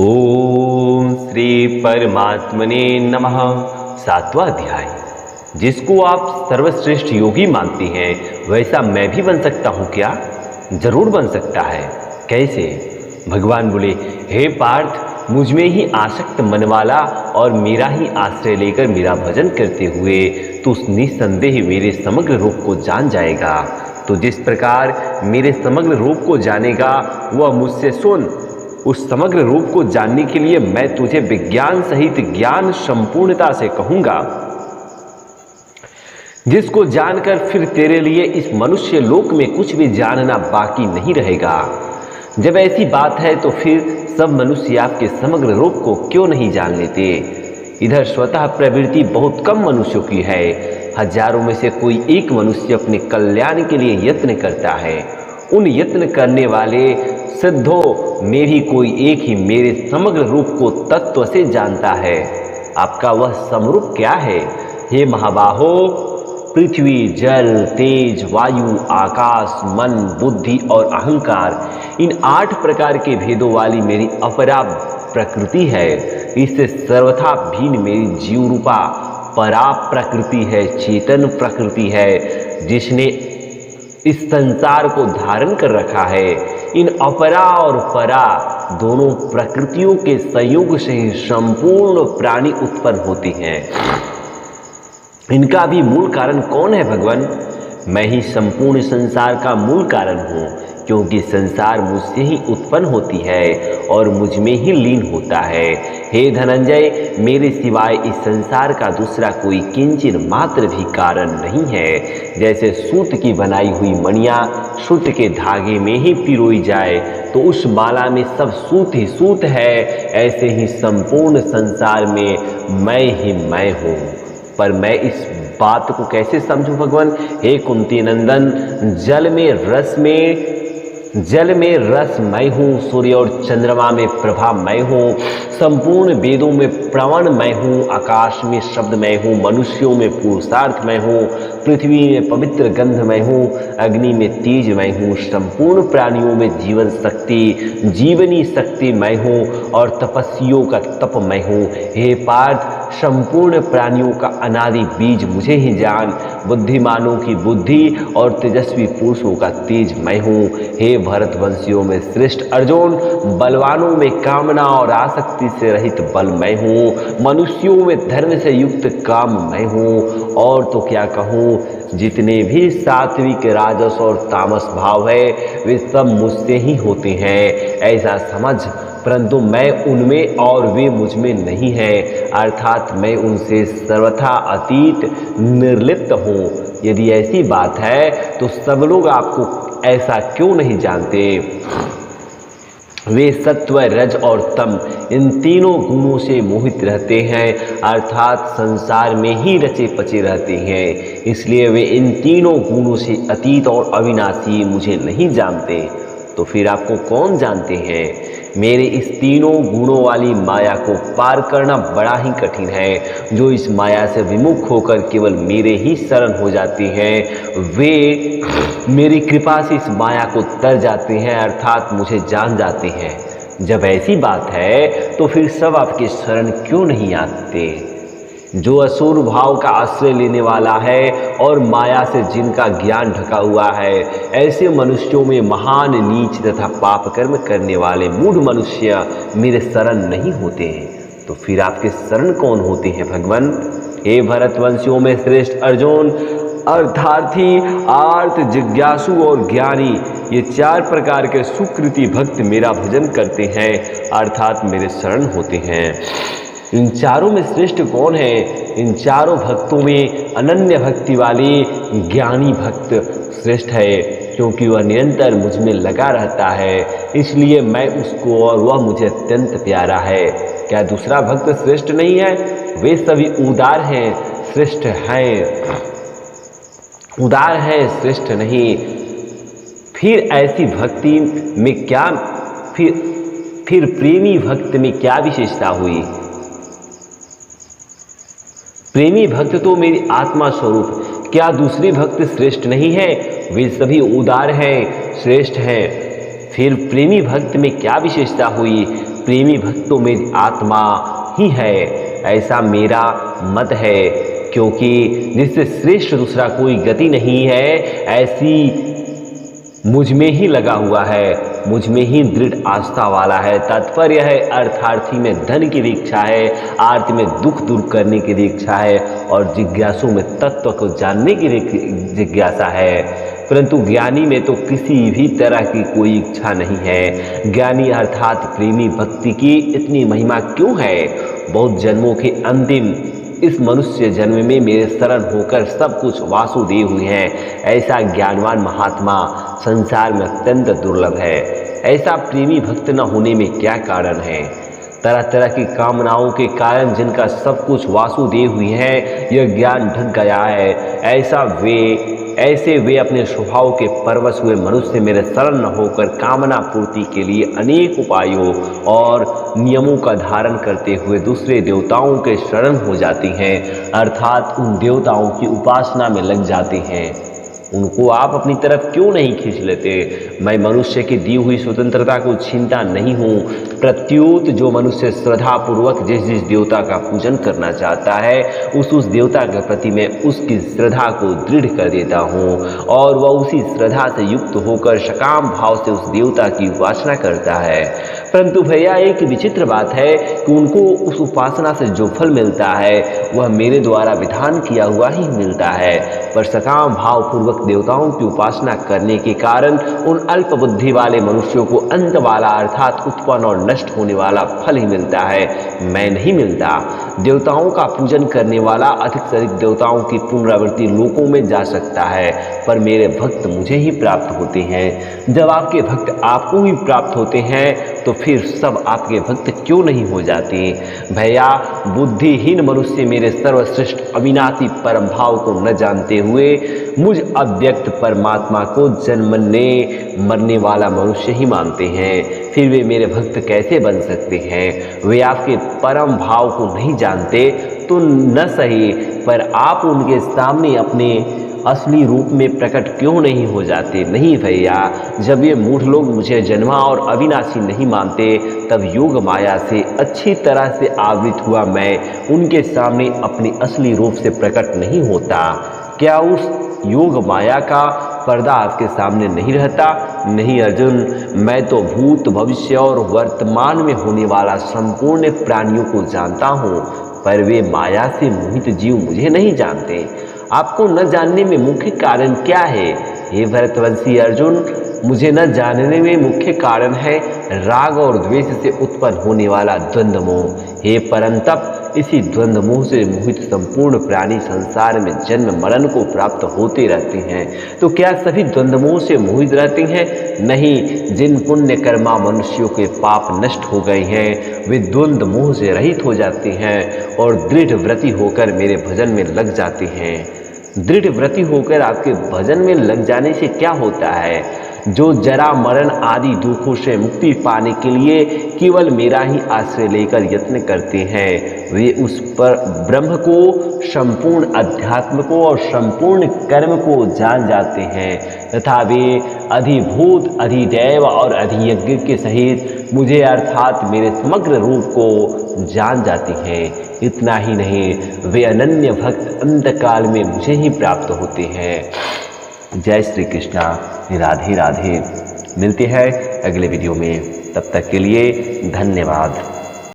ओम श्री परमात्मने नमः। 7वां अध्याय। जिसको आप सर्वश्रेष्ठ योगी मानते हैं वैसा मैं भी बन सकता हूँ क्या? जरूर बन सकता है। कैसे? भगवान बोले, हे पार्थ, मुझ में ही आसक्त मन वाला और मेरा ही आश्रय लेकर मेरा भजन करते हुए तो निस्संदेह मेरे समग्र रूप को जान जाएगा। तो जिस प्रकार मेरे समग्र रूप को जानेगा वह मुझसे सुन। उस समग्र रूप को जानने के लिए मैं तुझे विज्ञान सहित ज्ञान संपूर्णता से कहूंगा, जिसको जानकर फिर तेरे लिए इस मनुष्य लोक में कुछ भी जानना बाकी नहीं रहेगा। जब ऐसी बात है तो फिर सब मनुष्य आपके समग्र रूप को क्यों नहीं जान लेते? इधर स्वतः प्रवृत्ति बहुत कम मनुष्यों की है। हजारों में से कोई एक मनुष्य अपने कल्याण के लिए यत्न करता है। उन यत्न करने वाले सिद्धों में भी कोई एक ही मेरे समग्र रूप को तत्व से जानता है। आपका वह समरूप क्या है? हे महाबाहो, पृथ्वी, जल, तेज, वायु, आकाश, मन, बुद्धि और अहंकार, इन 8 प्रकार के भेदों वाली मेरी अपरा प्रकृति है। इससे सर्वथा भिन्न मेरी जीव रूपा परा प्रकृति है, चेतन प्रकृति है, जिसने इस संसार को धारण कर रखा है। इन अपरा और परा दोनों प्रकृतियों के संयोग से ही संपूर्ण प्राणी उत्पन्न होते हैं। इनका भी मूल कारण कौन है भगवान? मैं ही संपूर्ण संसार का मूल कारण हूँ, क्योंकि संसार मुझसे ही उत्पन्न होती है और मुझ में ही लीन होता है। हे धनंजय, मेरे सिवाय इस संसार का दूसरा कोई किंचित मात्र भी कारण नहीं है। जैसे सूत की बनाई हुई मणियाँ सूत के धागे में ही पिरोई जाए तो उस माला में सब सूत ही सूत है, ऐसे ही संपूर्ण संसार में मैं ही मैं हूँ। पर मैं इस बात को कैसे समझूं भगवान? हे कुंती नंदन, जल में रस मैं हूँ, सूर्य और चंद्रमा में प्रभा मैं हूँ, संपूर्ण वेदों में प्रवण मैं हूँ, आकाश में शब्द मैं हूँ, मनुष्यों में पुरुषार्थ मैं हूँ, पृथ्वी में पवित्र गंध मैं हूँ, अग्नि में तेज मैं हूँ, संपूर्ण प्राणियों में जीवन शक्ति, जीवनी शक्ति मैं हूँ और तपस्वियों का तप मैं हूँ। हे पार्थ, संपूर्ण प्राणियों का अनादि बीज मुझे ही जान, बुद्धिमानों की बुद्धि और तेजस्वी पुरुषों का तेज मैं हूँ। हे भरतवंशियों में श्रेष्ठ अर्जुन, बलवानों में कामना और आसक्ति से रहित बल मैं हूँ, मनुष्यों में धर्म से युक्त काम मैं हूँ। और तो क्या कहूँ, जितने भी सात्विक, राजस और तामस भाव है वे सब मुझसे ही होते हैं, ऐसा समझ। परंतु मैं उनमें और वे मुझ में नहीं है, अर्थात मैं उनसे सर्वथा अतीत निर्लिप्त हूँ। यदि ऐसी बात है तो सब लोग आपको ऐसा क्यों नहीं जानते? वे सत्व, रज और तम, इन तीनों गुणों से मोहित रहते हैं, अर्थात संसार में ही रचे पचे रहते हैं। इसलिए वे इन तीनों गुणों से अतीत और अविनाशी मुझे नहीं जानते। तो फिर आपको कौन जानते हैं? मेरे इस तीनों गुणों वाली माया को पार करना बड़ा ही कठिन है। जो इस माया से विमुख होकर केवल मेरे ही शरण हो जाते हैं वे मेरी कृपा से इस माया को तर जाते हैं, अर्थात मुझे जान जाते हैं। जब ऐसी बात है तो फिर सब आपके शरण क्यों नहीं आते? जो असुर भाव का आश्रय लेने वाला है और माया से जिनका ज्ञान ढका हुआ है, ऐसे मनुष्यों में महान, नीच तथा पाप कर्म करने वाले मूढ़ मनुष्य मेरे शरण नहीं होते हैं। तो फिर आपके शरण कौन होते हैं भगवान? हे भरतवंशियों में श्रेष्ठ अर्जुन, अर्थार्थी, आर्त, जिज्ञासु और ज्ञानी, ये 4 प्रकार के सुकृति भक्त मेरा भजन करते हैं, अर्थात मेरे शरण होते हैं। इन चारों में श्रेष्ठ कौन है? इन चारों भक्तों में अनन्य भक्ति वाली ज्ञानी भक्त श्रेष्ठ है, क्योंकि वह निरंतर मुझ में लगा रहता है, इसलिए मैं उसको और वह मुझे अत्यंत प्यारा है। क्या दूसरा भक्त श्रेष्ठ नहीं है? वे सभी उदार हैं, श्रेष्ठ हैं। उदार है, श्रेष्ठ नहीं। फिर ऐसी भक्ति में क्या, फिर प्रेमी भक्त में क्या विशेषता हुई? प्रेमी भक्त तो मेरी आत्मा स्वरूप, क्या दूसरे भक्त श्रेष्ठ नहीं है? वे सभी उदार हैं, श्रेष्ठ हैं। फिर प्रेमी भक्त में क्या विशेषता हुई? प्रेमी भक्तों में आत्मा ही है, ऐसा मेरा मत है। क्योंकि जिससे श्रेष्ठ दूसरा कोई गति नहीं है, ऐसी मुझ में ही लगा हुआ है, मुझ में ही दृढ़ आस्था वाला है। तात्पर्य है, अर्थार्थी में धन की दीक्षा है, आर्ति में दुख दूर करने की दीक्षा है और जिज्ञासु में तत्व को जानने की जिज्ञासा है। परंतु ज्ञानी में तो किसी भी तरह की कोई इच्छा नहीं है। ज्ञानी अर्थात प्रेमी भक्ति की इतनी महिमा क्यों है? बहुत जन्मों के अंतिम इस मनुष्य जन्म में मेरे शरण होकर सब कुछ वासुदेव हुए हैं। ऐसा ज्ञानवान महात्मा संसार में अत्यंत दुर्लभ है। ऐसा प्रेमी भक्त न होने में क्या कारण है? तरह तरह की कामनाओं के कारण जिनका सब कुछ वासुदेव हुई है, यह ज्ञान ढक गया है। ऐसे वे अपने स्वभाव के परवश हुए मनुष्य मेरे शरण न होकर कामना पूर्ति के लिए अनेक उपायों और नियमों का धारण करते हुए दूसरे देवताओं के शरण हो जाती हैं, अर्थात उन देवताओं की उपासना में लग जाते हैं। उनको आप अपनी तरफ क्यों नहीं खींच लेते? मैं मनुष्य की दी हुई स्वतंत्रता को छीनता नहीं हूँ। प्रत्युत जो मनुष्य श्रद्धापूर्वक जिस जिस देवता का पूजन करना चाहता है, उस देवता के प्रति मैं उसकी श्रद्धा को दृढ़ कर देता हूँ और वह उसी श्रद्धा से युक्त होकर सकाम भाव से उस देवता की उपासना करता है। परंतु भैया एक विचित्र बात है कि उनको उस उपासना से जो फल मिलता है वह मेरे द्वारा विधान किया हुआ ही मिलता है, पर सकाम भाव पूर्वक देवताओं की उपासना करने के कारण उन अल्प बुद्धि वाले मनुष्यों को अंत वाला अर्थात उत्पन्न और नष्ट होने वाला फल ही मिलता है, मैं नहीं मिलता। देवताओं का पूजन करने वाला अधिक से अधिक देवताओं की पुनरावृत्ति लोकों में जा सकता है, पर मेरे भक्त मुझे ही प्राप्त होते हैं। जब आपके भक्त आपको ही प्राप्त होते हैं तो फिर सब आपके भक्त क्यों नहीं हो जाते? भैया बुद्धिहीन मनुष्य मेरे सर्वश्रेष्ठ अविनाशी परम भाव को न जानते हुए मुझ अव्यक्त परमात्मा को जन्मने मरने वाला मनुष्य ही मानते हैं। फिर वे मेरे भक्त कैसे बन सकते हैं? वे आपके परम भाव को नहीं जानते तो न सही, पर आप उनके सामने अपने असली रूप में प्रकट क्यों नहीं हो जाते? नहीं भैया, जब ये मूढ़ लोग मुझे जन्मा और अविनाशी नहीं मानते, तब योग माया से अच्छी तरह से आवृत हुआ मैं उनके सामने अपने असली रूप से प्रकट नहीं होता। क्या उस योग माया का पर्दा आपके सामने नहीं रहता? नहीं अर्जुन, मैं तो भूत भविष्य और वर्तमान में होने वाला संपूर्ण प्राणियों को जानता हूँ, पर वे माया से मोहित जीव मुझे नहीं जानते। आपको न जानने में मुख्य कारण क्या है? हे भरतवंशी अर्जुन, मुझे न जानने में मुख्य कारण है राग और द्वेष से उत्पन्न होने वाला द्वंद्व मोह। हे परंतप, इसी द्वंद्व मोह से मोहित संपूर्ण प्राणी संसार में जन्म मरण को प्राप्त होते रहते हैं। तो क्या सभी द्वंद्व मोह से मोहित रहते हैं? नहीं, जिन पुण्य कर्मा मनुष्यों के पाप नष्ट हो गए हैं वे द्वंद्व मोह से रहित हो जाते हैं और दृढ़ व्रती होकर मेरे भजन में लग जाते हैं। दृढ़ व्रती होकर आपके भजन में लग जाने से क्या होता है? जो जरा मरण आदि दुखों से मुक्ति पाने के लिए केवल मेरा ही आश्रय लेकर यत्न करते हैं, वे उस पर ब्रह्म को, संपूर्ण अध्यात्म को और संपूर्ण कर्म को जान जाते हैं तथा वे अधिभूत, अधिदैव और अधियज्ञ के सहित मुझे अर्थात मेरे समग्र रूप को जान जाती हैं। इतना ही नहीं, वे अनन्य भक्त अंतकाल में मुझे ही प्राप्त होते हैं। जय श्री कृष्णा, राधे राधे। मिलते हैं अगले वीडियो में, तब तक के लिए धन्यवाद।